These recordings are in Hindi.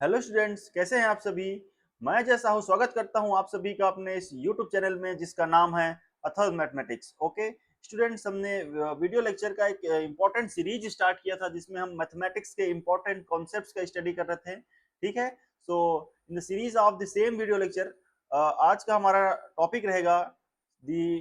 हेलो स्टूडेंट्स, कैसे हैं आप सभी। मैं जैसा हूं स्वागत करता हूं आप सभी का अपने इस यूट्यूब चैनल में जिसका नाम है अथर्व मैथमेटिक्स। ओके स्टूडेंट्स, हमने वीडियो लेक्चर का एक इम्पोर्टेंट सीरीज स्टार्ट किया था जिसमें हम मैथमेटिक्स के इम्पोर्टेंट कॉन्सेप्ट्स का स्टडी कर रहे थे। ठीक है, so in the series of the same video lecture आज का हमारा टॉपिक रहेगा दी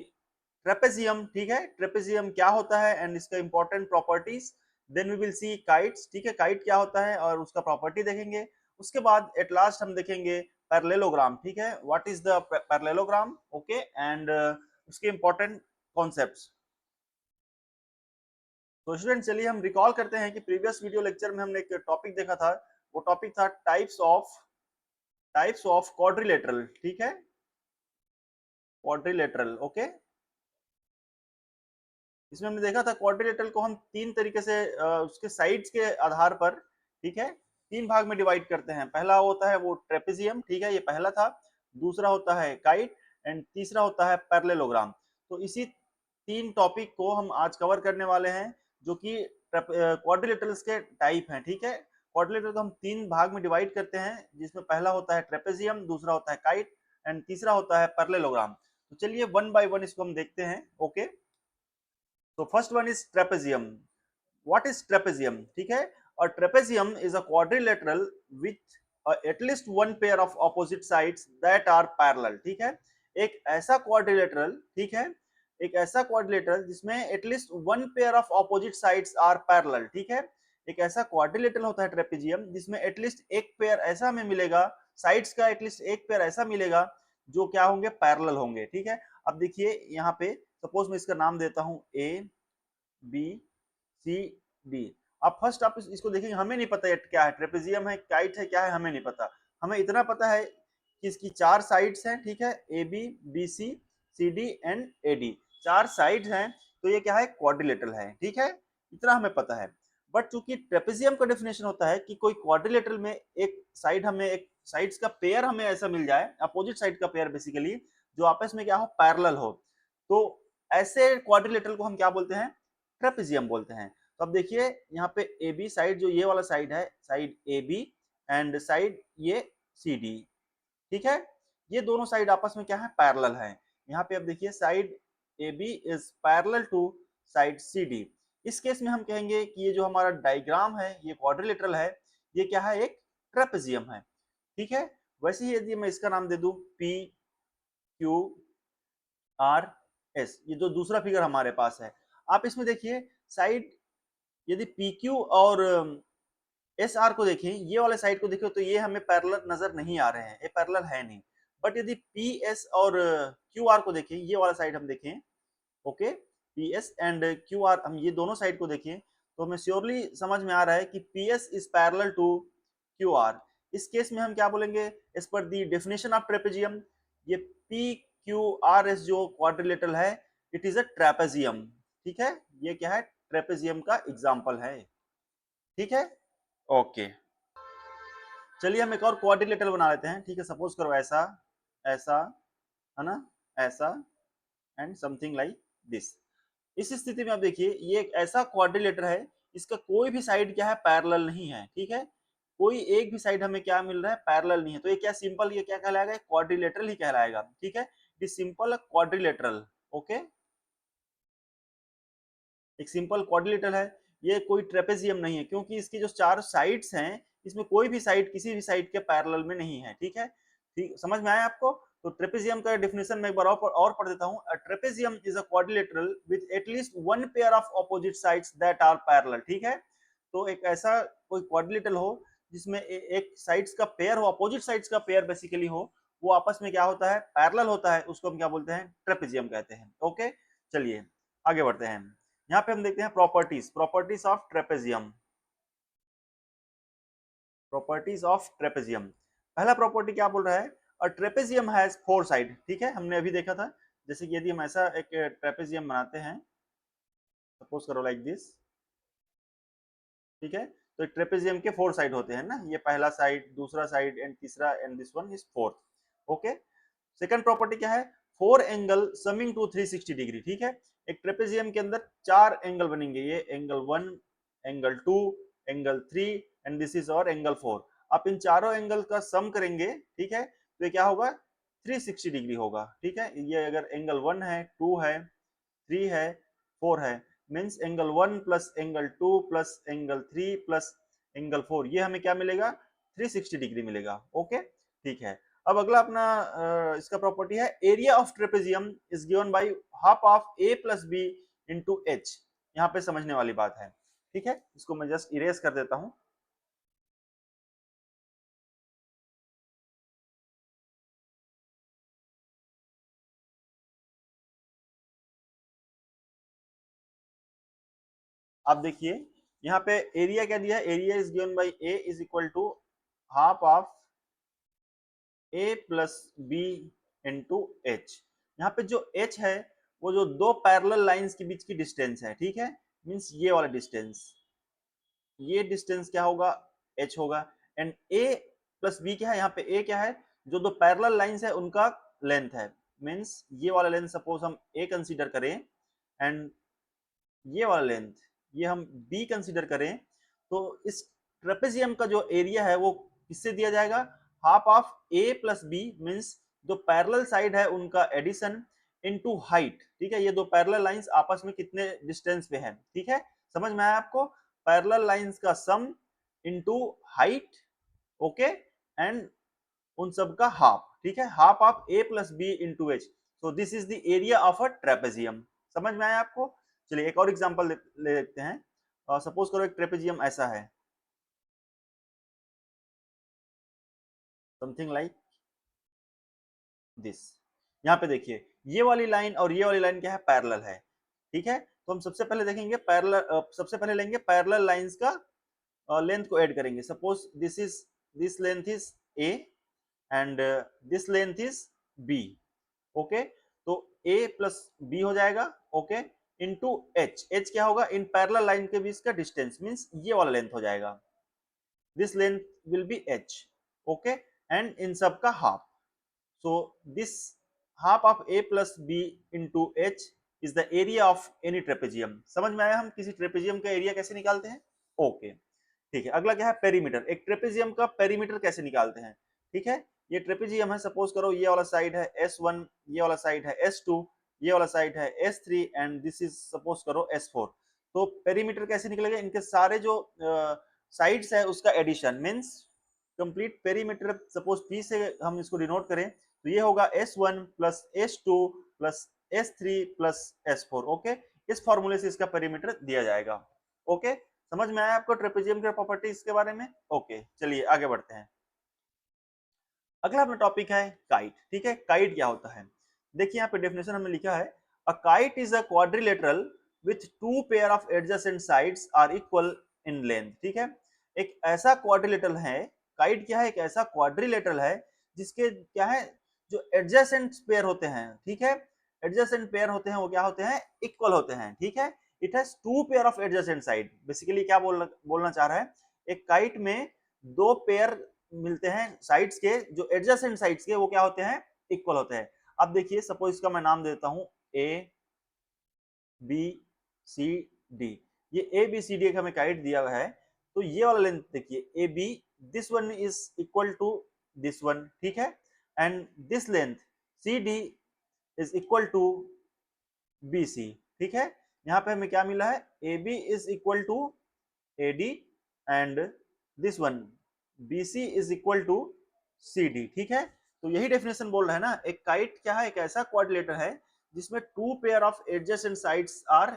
ट्रेपेजियम। ठीक है, ट्रेपेजियम क्या होता है एंड इसका important properties. Then we will see kites. ठीक है, काइट क्या होता है और उसका प्रॉपर्टी देखेंगे। उसके बाद एट लास्ट हम देखेंगे पैरेललोग्राम। ठीक है, what is the parallelogram, okay, and उसके इंपॉर्टेंट कॉन्सेप्ट्स। तो स्टूडेंट चलिए हम रिकॉल करते हैं कि प्रीवियस वीडियो लेक्चर में हमने एक टॉपिक देखा था। वो टॉपिक था टाइप्स ऑफ क्वाड्रिलेटरल। ठीक है, क्वाड्रिलेटरल। ओके, इसमें हमने देखा था क्वाड्रिलेटरल को हम तीन तरीके से उसके साइड्स के आधार पर, ठीक है, तीन भाग में डिवाइड करते हैं। पहला होता है वो ट्रेपेजियम, ठीक है, ये पहला था। दूसरा होता है काइट एंड तीसरा होता है पैरेललोग्राम। तो इसी तीन टॉपिक को हम आज कवर करने वाले हैं जो कि क्वाड्रिलेटरल्स के टाइप हैं। ठीक है, क्वाड्रिलेटरल को हम तीन भाग में डिवाइड करते हैं जिसमें पहला होता है ट्रेपेजियम, दूसरा होता है काइट एंड तीसरा होता है पैरेललोग्राम। तो चलिए वन बाय वन इसको हम देखते हैं। ओके, तो first one is trapezium. What is trapezium? ठीक है, और trapezium is a quadrilateral with at least one pair of opposite sides that are parallel. ठीक है, एक ऐसा क्वाड्रिलेटरल, ठीक है, एक ऐसा क्वाड्रिलेटरल जिसमें at least one pair of opposite sides are parallel. ठीक है, एक ऐसा क्वाड्रिलेटरल होता है ट्रेपेजियम जिसमें एटलीस्ट एक पेयर ऐसा हमें मिलेगा, साइड्स का एटलीस्ट एक पेयर ऐसा मिलेगा जो क्या होंगे, पैरेलल होंगे। ठीक है, अब देखिए यहाँ पे सपोज मैं इसका नाम देता हूं ए बी सी डी। अब फर्स्ट आप इसको देखेंगे, हमें नहीं पता क्या है, ट्रेपेजियम है, काइट है, क्या है, हमें नहीं पता। हमें इतना पता है कि इसकी चार साइड्स हैं। ठीक है, A B B C C D and A D, चार साइड्स हैं। तो ये क्या है, क्वाड्रिलेटरल है। ठीक है, इतना हमें पता है। बट चूंकि ट्रेपेजियम का डेफिनेशन होता है कि कोई क्वाड्रिलेटरल में एक साइड, हमें एक साइड्स का पेयर हमें ऐसा मिल जाए, अपोजिट साइड का पेयर बेसिकली, जो आपस में क्या हो, पैरेलल हो। तो ऐसे क्वाड्रिलेटरल को हम क्या बोलते हैं, ट्रेपेजियम बोलते हैं। तो अब देखिए यहाँ पे ए बी साइड, जो ये वाला साइड है, side A B and side ये सी डी। ठीक है, ये दोनों साइड आपस में क्या है, पैरेलल है। यहाँ पे अब देखिए side A B is parallel to side C D. इस केस में हम कहेंगे कि ये जो हमारा डायग्राम है, ये क्वाड्रिलेटरल है, ये क्या है, एक ट्रेपेजियम है। ठीक है, वैसे ही यदि मैं इसका नाम दे दूं पी क्यू आर एस, ये जो दूसरा फिगर हमारे पास है, आप इसमें देखिए साइड, यदि पी क्यू और एस आर को देखें, ये वाले साइड को देखें, तो ये हमें पैरेलल नजर नहीं आ रहे हैं, ये पैरेलल है नहीं। बट यदि पी एस और क्यू आर को देखें, ये वाला साइड हम देखें, okay, P S and Q R, हम ये दोनों साइड को देखें, तो हमें श्योरली समझ में आ रहा है कि P S is parallel to Q R. इस केस में हम क्या बोलेंगे, as per the definition of trapezium, ये पी क्यू आर एस जो क्वाड्रिलेटरल है, इट इज अ ट्रेपेजियम। ठीक है, ये क्या है, ट्रेपेजियम का एग्जाम्पल है। ठीक है, ओके, चलिए हम एक और क्वाड्रिलेटरल बना लेते हैं। ठीक है, सपोज करो ऐसा, ऐसा, है ना, ऐसा एंड समथिंग लाइक दिस। इस स्थिति में आप देखिए ये एक ऐसा क्वाड्रिलेटर है, इसका कोई भी साइड क्या है, पैरेलल नहीं है। ठीक है, कोई एक भी साइड हमें क्या मिल रहा है, पैरेलल नहीं है। तो ये क्या सिंपल, ये क्या कहलाएगा, क्वाड्रिलेटरल ही कहलाएगा। ठीक है, it is simple quadrilateral. Okay, एक सिंपल क्वाड्रिलेटरल है, ये कोई ट्रेपेजियम नहीं है क्योंकि इसकी जो चार साइड्स हैं, इसमें कोई भी साइड किसी भी साइड के पैरेलल में नहीं है। ठीक है, ठीक समझ में आया आपको। तो ट्रेपेजियम का डेफिनेशन मैं एक बार और पढ़ देता हूं। Trapezium is a quadrilateral with at least one pair of opposite sides that are parallel. ठीक है, तो एक ऐसा कोई क्वाड्रिलेटरल हो जिसमें एक साइड्स का पेयर हो, अपोजिट साइड्स का पेयर बेसिकली हो, वो आपस में क्या होता है, पैरेलल होता है, उसको हम क्या बोलते हैं, ट्रेपेजियम कहते हैं। ओके, चलिए आगे बढ़ते हैं। यहाँ पे हम देखते हैं properties of trapezium. Properties of trapezium, पहला प्रॉपर्टी क्या बोल रहा है, और ट्रेपेजियम हैज फोर साइड। ठीक है, हमने अभी देखा था, जैसे कि यदि हम ऐसा एक ट्रेपेजियम बनाते हैं, सपोज करो लाइक दिस। ठीक है, तो ट्रेपेजियम के फोर साइड होते हैं ना, ये पहला साइड, दूसरा साइड एंड तीसरा, and this one is fourth. Okay, second property क्या है, four angle summing to 360 degree. ठीक है, एक ट्रेपेजियम के अंदर चार एंगल बनेंगे, ये angle one, angle two, angle three and this is और एंगल फोर। आप इन चारों एंगल का सम करेंगे, ठीक है, तो ये क्या होगा 360 डिग्री होगा, ठीक है। ये अगर एंगल 1 है, 2 है, 3 है, 4 है, means angle 1 plus angle 2 plus angle 3 plus angle 4, ये हमें क्या मिलेगा 360 डिग्री मिलेगा। ओके, ठीक है। अब अगला अपना इसका प्रॉपर्टी है area of trapezium is given by half of a plus b into h. यहाँ पे समझने वाली बात है, ठीक है, इसको मैं जस्ट इरेज कर देता हूं। आप देखिए यहाँ पे एरिया क्या दिया है, area is given by A is equal to half of a plus b into h. यहाँ पे जो एच है वो जो दो पैरेलल लाइंस के बीच की डिस्टेंस है, ठीक है, मींस ये वाला डिस्टेंस, ये डिस्टेंस क्या होगा एच होगा। एंड ए प्लस बी क्या है, यहाँ पे ए क्या है, जो दो पैरेलल लाइंस है उनका लेंथ है, मींस ये वाला लेंथ सपोज हम ए कंसीडर करें एंड ये वाला लेंथ ये हम बी कंसीडर करें, तो इस ट्रेपेजियम का जो एरिया है वो किससे दिया जाएगा, half of a plus b, means जो पैरेलल साइड है उनका एडिशन इनटू हाइट, ठीक है। ये दो पैरेलल लाइंस आपस में कितने डिस्टेंस पे है, ठीक है, समझ में आया आपको, पैरेलल लाइंस का sum into height, okay, and उन सब का हाफ, ठीक है, half of a plus b into h. So this is the area of a trapezium. समझ में आया आपको। चलिए एक और एग्जांपल ले लेते हैं। सपोज करो एक ट्रेपेजियम ऐसा है, समथिंग लाइक दिस। यहाँ पे देखिए ये वाली लाइन और ये वाली लाइन क्या है, पैरेलल है, ठीक है। तो हम सबसे पहले देखेंगे पैरेलल, सबसे पहले लेंगे पैरेलल लाइंस का लेंथ को ऐड करेंगे। Suppose this length is a and this length is b, okay, तो a प्लस बी हो जाएगा, ओके, इंटू एच। एच क्या होगा, इन पैरेलल लाइन के बीच का डिस्टेंस, मींस ये वाला लेंथ हो जाएगा, this length will be h, okay, and इन सब का half. So this half of a plus b into h is the area of any trapezium. समझ में आया हम किसी ट्रेपेजियम का एरिया कैसे निकालते हैं। ओके, ठीक है। अगला क्या है, पेरीमीटर। एक ट्रेपेजियम का पेरीमीटर कैसे निकालते हैं, ठीक है। ये ट्रेपेजियम है, सपोज करो ये वाला साइड है S1, ये वाला साइड है S2, ये वाला साइड है S3 and this is suppose करो S4। तो पेरीमीटर कैसे निकलेगा, इनके सारे जो साइड्स है उसका addition, means complete perimeter. Suppose P से हम इसको डिनोट करें तो ये होगा S1 plus S2 plus S3 plus S4, okay. इस फॉर्मूले से इसका पेरीमीटर दिया जाएगा। ओके, समझ में आया आपको ट्रेपेजियम के प्रॉपर्टीज के बारे में। ओके, चलिए आगे बढ़ते हैं। अगला अपना टॉपिक है काइट, ठीक है। काइट क्या होता है, देखिए यहाँ पे डेफिनेशन हमने लिखा है, a kite is a quadrilateral with two pair of adjacent sides are equal in length, ठीक है। एक ऐसा क्वाड्रिलेटरल है, काइट क्या है, एक ऐसा क्वाड्रिलेटरल है जिसके क्या है, जो एडजेसेंट पेयर होते हैं, ठीक है, एडजेसेंट पेयर होते हैं वो क्या होते हैं, इक्वल होते हैं, ठीक है। It has two pair of adjacent side. Basically क्या बोलना चाह रहा है, एक काइट में दो पेयर मिलते हैं साइड्स के, जो एडजेसेंट साइड्स के वो क्या होते हैं, इक्वल होते हैं। अब देखिए सपोज इसका मैं नाम देता हूं ए बी सी डी। ये ए बी सी डी का हमें काइट दिया हुआ है, तो ये वाला लेंथ देखिए A B, this one is equal to this one, ठीक है, and this length C D is equal to B C, ठीक है। यहाँ पे हमें क्या मिला है, A B is equal to A D and this one B C is equal to C D, ठीक है। तो यही डेफिनेशन बोल रहा है ना, एक काइट क्या है, एक ऐसा क्वाड्रिलेटर है जिसमें two pair of adjacent sides are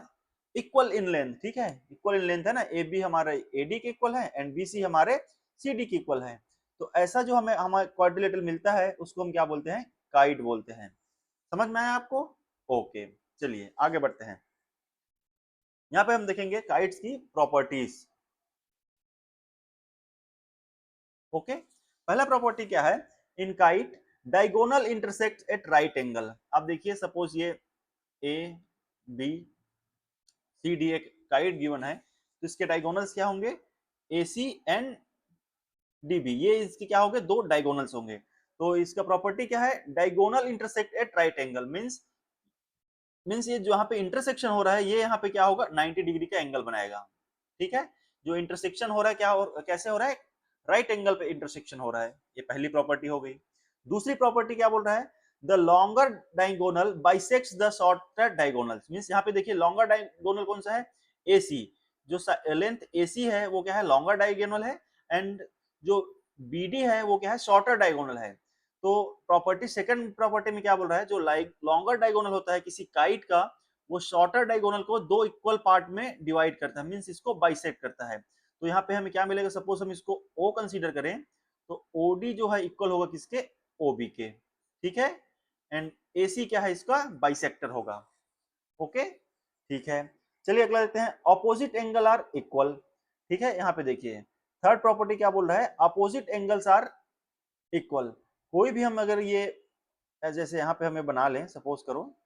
equal in length, ठीक है, इक्वल इन लेंथ है ना, ए बी हमारे ए डी के इक्वल है एंड बी सी हमारे सी डी के इक्वल है। तो ऐसा जो हमें हमारे क्वाड्रिलेटर मिलता है उसको हम क्या बोलते हैं, काइट बोलते हैं। समझ में आया आपको। ओके, चलिए आगे बढ़ते हैं। यहाँ पे हम देखेंगे काइट्स की प्रॉपर्टीज। ओके, पहला प्रॉपर्टी क्या है, in kite diagonal intersect at right angle. अब देखिए सपोज ये ए बी सी डी एक काइट गिवन है, तो इसके डायगोनल्स क्या होंगे, A C and D B, ये इसके क्या होंगे, दो डायगोनल्स होंगे। तो इसका प्रॉपर्टी क्या है, diagonal intersect at right angle, means ये जो यहाँ पे इंटरसेक्शन हो रहा है ये यहाँ पे क्या होगा, 90 डिग्री का एंगल बनाएगा, ठीक है। जो इंटरसेक्शन हो रहा है क्या कैसे हो रहा है, राइट एंगल पे इंटरसेक्शन हो रहा है। ये पहली प्रॉपर्टी हो गई। दूसरी प्रॉपर्टी क्या बोल रहा है, the longer diagonal bisects the shorter diagonal. Means यहाँ पे देखिए लॉन्गर डायगोनल कौन सा है, AC। जो लेंथ AC है वो क्या है, लॉन्गर डायगोनल है, एंड जो BD है वो क्या है, शॉर्टर डायगोनल है। तो प्रॉपर्टी सेकंड प्रॉपर्टी में क्या बोल रहा है, जो लॉन्गर डायगोनल होता है किसी काइट का, वो शॉर्टर डायगोनल को दो इक्वल पार्ट में डिवाइड करता है, मींस इसको बाइसेक्ट करता है। तो यहाँ पे हमें क्या मिलेगा, सपोज हम इसको O कंसीडर करें तो OD जो है इक्वल होगा किसके, OB के, ठीक है। एंड AC क्या है, इसका बाइसेक्टर होगा। ओके, ठीक है। चलिए अगला देखते हैं, अपोजिट एंगल आर इक्वल। ठीक है, यहाँ पे देखिए थर्ड प्रॉपर्टी क्या बोल रहा है, अपोजिट एंगल्स आर इक्वल। कोई भी हम अगर ये जैसे यहाँ पे हमें बना लें, सपोज करो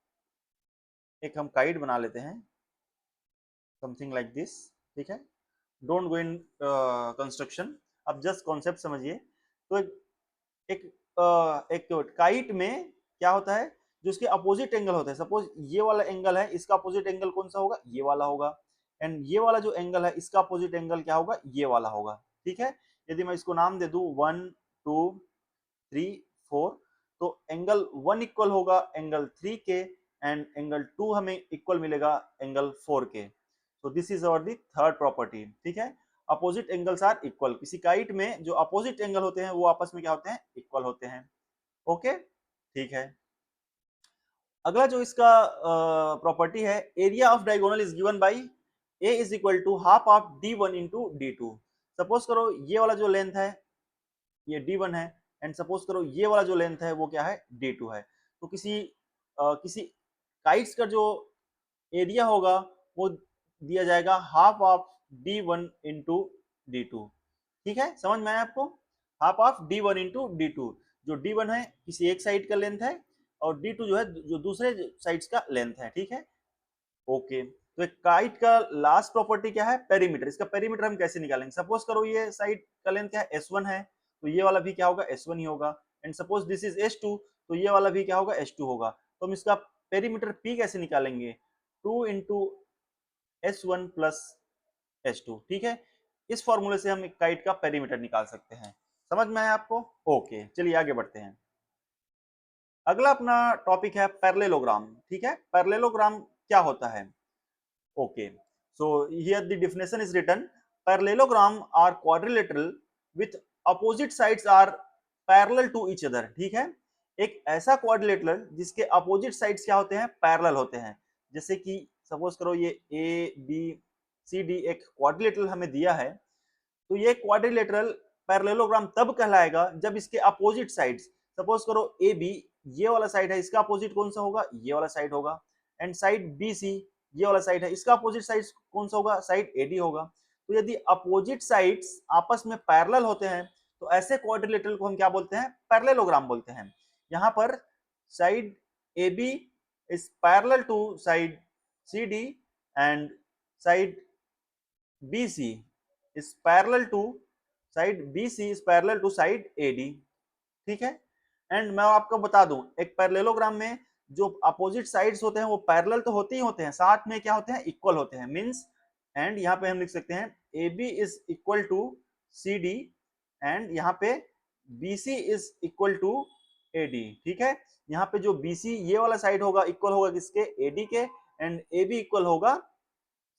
एक हम काइट बना लेते हैं, समथिंग लाइक दिस, ठीक है। डोंट गो इन कंस्ट्रक्शन, अब जस्ट कॉन्सेप्ट समझिए। तो एक एक काइट में क्या होता है, जो उसके अपोजिट एंगल होते हैं, सपोज ये वाला एंगल है, इसका अपोजिट एंगल कौन सा होगा, ये वाला होगा। एंड ये वाला जो एंगल है, इसका अपोजिट एंगल क्या होगा, ये वाला होगा। ठीक है, यदि मैं इसको नाम दे दूं 1 2 3 4, तो एंगल 1 इक्वल होगा एंगल 3 के, एंड एंगल 2 हमें इक्वल मिलेगा एंगल 4 के। तो this is our the third property. ठीक है, अपोजिट एंगल्स आर इक्वल। किसी काइट में जो अपोजिट एंगल होते हैं वो आपस में क्या होते हैं, इक्वल होते हैं। ओके, ठीक है। अगला जो इसका प्रॉपर्टी है, area of diagonal is given by A is equal to half of D1 into D2। Suppose करो ये वाला जो लेंथ है ये D1 है, एंड सपोज करो ये वाला जो लेंथ है वो क्या है, D2 है। तो किसी काइट्स का जो एरिया होगा वो दिया जाएगा half of D1 into D2। ठीक है, समझ में आया आपको, half of D1 into D2। जो D1 है किसी एक साइड का लेंथ है, और D2 जो है जो दूसरे साइड्स का लेंथ है। ठीक है, ओके। तो एक काइट का लास्ट प्रॉपर्टी क्या है, पेरीमीटर। इसका पेरीमीटर हम कैसे निकालेंगे, सपोज करो ये साइड का लेंथ क्या है, S1 है, तो ये वाला भी क्या होगा, S1 ही होगा। And suppose this is S2, तो ये वाला भी क्या होगा, S2 होगा। तो हम इसका पेरीमीटर P कैसे निकालेंगे, 2 इंटू S1 प्लस S2। ठीक है, इस फॉर्मूले से हम एक काइट का पेरीमीटर निकाल सकते हैं। समझ में आया आपको, ओके। चलिए आगे बढ़ते हैं। अगला अपना टॉपिक है पैरेललोग्राम। ठीक है, पैरेललोग्राम क्या होता है, okay. So here the definition is written, parallelogram are quadrilateral with opposite sides are parallel to each other. ठीक है, एक ऐसा क्वाड्रिलेटरल जिसके अपोजिट साइड्स क्या होते हैं, पैरेलल होते हैं। जैसे कि सपोज करो ये ABCD एक क्वाड्रिलेटरल हमें दिया है, तो ये क्वाड्रिलेटरल पैरेललोग्राम तब कहलाएगा जब इसके अपोजिट साइड्स, सपोज करो AB ये वाला साइड है, इसका अपोजिट कौन सा होगा, ये वाला साइड होगा। एंड साइड BC ये वाला साइड है, इसका अपोजिट साइड कौन सा होगा, साइड AD होगा। तो यदि अपोजिट साइड्स आपस में पैरेलल होते हैं तो ऐसे क्वाड्रिलेटरल को हम क्या बोलते हैं, पैरेललोग्राम बोलते हैं। यहाँ पर side AB is parallel to side CD, and side BC is parallel to side BC is parallel to side AD। ठीक है, एंड मैं आपको बता दूं, एक पैरेललोग्राम में जो अपोजिट साइड्स होते हैं वो पैरेलल तो होते ही होते हैं, साथ में क्या होते हैं, इक्वल होते हैं। मींस एंड यहाँ पे हम लिख सकते हैं AB is equal to CD, and यहाँ पे BC is equal to AD। ठीक है, यहाँ पे जो BC ये वाला साइड होगा इक्वल होगा किसके, AD के, एंड AB इक्वल होगा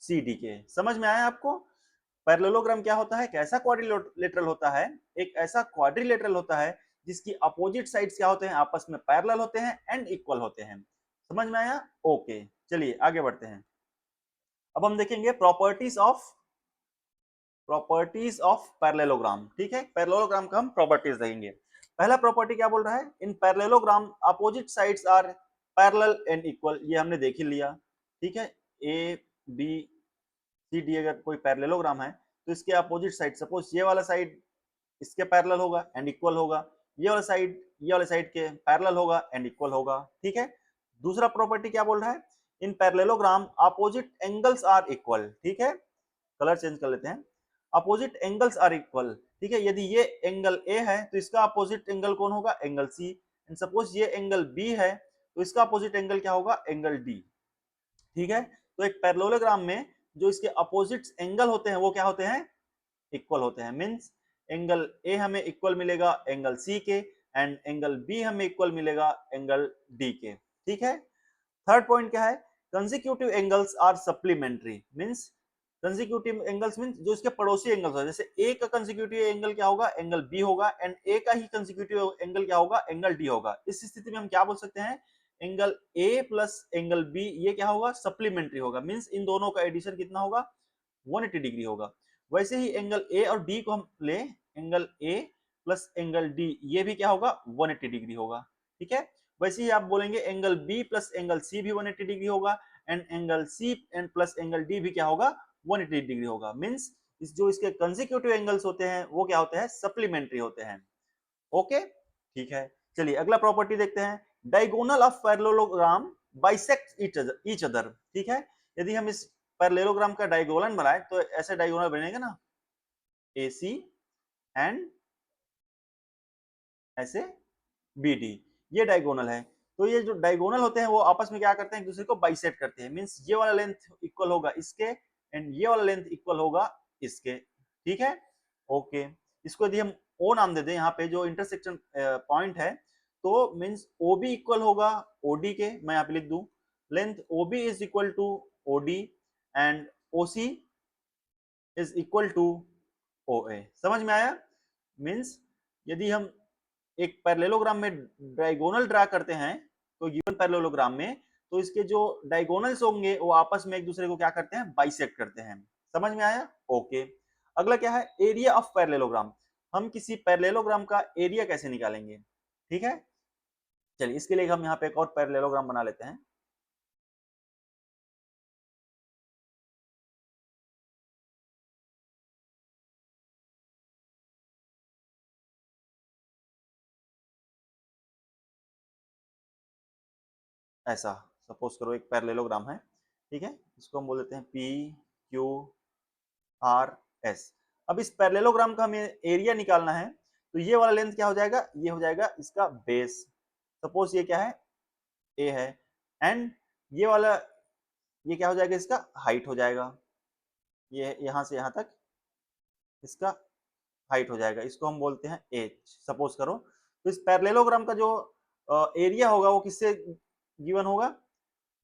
CD के। समझ में आया आपको, पैरेललोग्राम क्या होता है, कैसा क्वाड्रिलेटरल होता है, एक ऐसा क्वाड्रिलेटरल होता है जिसकी अपोजिट साइड्स क्या होते हैं, आपस में पैरेलल होते हैं एंड इक्वल होते हैं। समझ में आया, ओके। चलिए आगे बढ़ते हैं। अब हम देखेंगे प्रॉपर्टीज ऑफ पैरेललोग्राम। ठीक है, पैरेललोग्राम का हम प्रॉपर्टीज देखेंगे। पहला प्रॉपर्टी क्या बोल रहा है, in parallelogram opposite sides are parallel and equal. ये हमने देख ही लिया। ठीक है, ABCD अगर कोई पैरेललोग्राम है तो इसके अपोजिट साइड, सपोज ये वाला साइड इसके पैरेलल होगा एंड इक्वल होगा, ये वाले साइड के पैरेलल होगा एंड इक्वल होगा। ठीक है, दूसरा प्रॉपर्टी क्या बोल रहा है, in parallelogram opposite angles are equal. ठीक है, कलर चेंज कर लेते हैं, अपोजिट एंगल्स आर इक्वल। ठीक है, यदि ये एंगल A है तो इसका अपोजिट एंगल कौन होगा, एंगल C। एंड सपोज ये एंगल B है तो इसका अपोजिट एंगल क्या होगा, एंगल D। ठीक है, तो एक पैरेललोग्राम में जो इसके अपोजिट एंगल होते हैं वो क्या होते हैं, इक्वल होते हैं। मींस एंगल ए हमें इक्वल मिलेगा एंगल सी के, एंड एंगल बी हमें इक्वल मिलेगा एंगल डी के। ठीक है, थर्ड पॉइंट क्या है, consecutive angles are supplementary, means consecutive angles means जो इसके पड़ोसी एंगल्स होते हैं, जैसे ए का कंसेक्यूटिव एंगल क्या होगा, एंगल बी होगा, एंड ए का ही कंसेक्यूटिव एंगल क्या होगा, एंगल डी होगा। इस स्थिति में हम क्या बोल सकते हैं, angle A plus angle B ये क्या होगा, सप्लीमेंट्री होगा, मींस इन दोनों का एडिशन कितना होगा, 180 डिग्री होगा। वैसे ही एंगल ए और डी को हम ले, angle A plus angle D ये भी क्या होगा, 180 डिग्री होगा। ठीक है, वैसे ही आप बोलेंगे angle B plus angle C भी 180 डिग्री होगा, and angle C and plus angle D भी क्या होगा, 180 डिग्री होगा। मींस जो इसके कंसेक्यूटिव एंगल्स होते हैं वो क्या होते हैं, सप्लीमेंट्री होते हैं। ओके, ठीक है, चलिए अगला प्रॉपर्टी देखते हैं, diagonal of parallelogram bisect each other. ठीक है, यदि हम इस पैरेललोग्राम का डायगोनल बनाए तो ऐसे डायगोनल बनेगा ना, AC एंड ऐसे BD, ये डायगोनल है। तो ये जो डायगोनल होते हैं वो आपस में क्या करते हैं, एक दूसरे को बाइसेक्ट करते हैं, मींस ये वाला लेंथ इक्वल होगा इसके एंड ये वाला लेंथ इक्वल होगा इसके। ठीक है, ओके, इसको यदि हम O नाम दे दें, यहाँ पे जो इंटरसेक्शन पॉइंट है, तो मींस OB इक्वल होगा OD के, मैं यहाँ पे लिख दूं length OB is equal to OD and OC is equal to OA। समझ में आया, मींस यदि हम एक पैरेललोग्राम में डायगोनल ड्रा करते हैं तो गिवन पैरेललोग्राम में, तो इसके जो डायगोनल्स होंगे वो आपस में एक दूसरे को क्या करते हैं, बाइसेक्ट करते हैं। समझ में आया, ओके। अगला क्या है, एरिया ऑफ पैरेललोग्राम। हम किसी पैरेललोग्राम का एरिया कैसे निकालेंगे। ठीक है, चलिए इसके लिए हम यहाँ पे एक और पैरेललोग्राम बना लेते हैं। ऐसा सपोज करो एक पैरेललोग्राम है, ठीक है, इसको हम बोल देते हैं PQRS। अब इस पैरेललोग्राम का हमें एरिया निकालना है, तो ये वाला लेंथ क्या हो जाएगा, ये हो जाएगा इसका बेस। सपोज ये क्या है, A है, एंड ये वाला ये क्या हो जाएगा, इसका हाइट हो जाएगा, ये यहां से यहां तक इसका हाइट हो जाएगा, इसको हम बोलते हैं H सपोज करो। तो इस पैरेललोग्राम का जो एरिया होगा वो किससे गिवन होगा,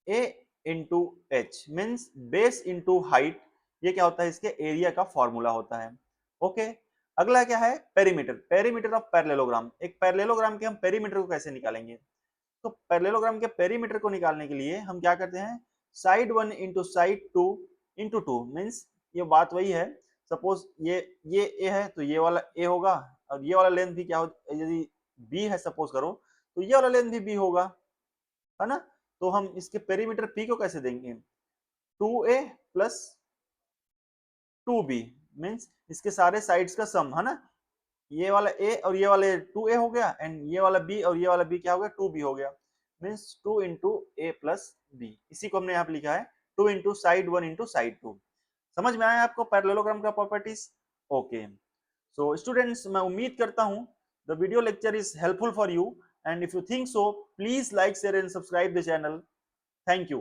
A into H, means base into height, ये क्या होता है, इसके एरिया का फॉर्मूला होता है। ओके, अगला क्या है, पेरीमीटर, पेरीमीटर ऑफ पैरेललोग्राम। एक पैरेललोग्राम के हम पेरीमीटर को कैसे निकालेंगे, तो पैरेललोग्राम के पेरीमीटर को निकालने के लिए हम क्या करते हैं, side 1 into side 2 into 2, means ये बात वही है। सपोज ये ए है तो ये वाला ए होगा, और ये वाला लेंथ भी क्या हो, यदि बी है सपोज करो, तो ये वाला लेंथ भी बी होगा, है ना। तो हम इसके पेरीमीटर पी को कैसे देंगे, 2a प्लस 2b, मीन्स इसके सारे साइड्स का सम, है ना। ये वाला a और ये वाले 2a हो गया, एंड ये वाला b और ये वाला b क्या हो गया, 2b हो गया, मीन्स 2 इंटू ए प्लस बी। इसी को हमने यहाँ पे लिखा है 2 इंटू साइड 1 इंटू साइड 2। समझ में आया आपको पैरेललोग्राम का प्रॉपर्टीज। ओके, सो स्टूडेंट्स, मैं उम्मीद करता हूँ the video lecture is helpful for you, and if you think so please like share and subscribe the channel. Thank you.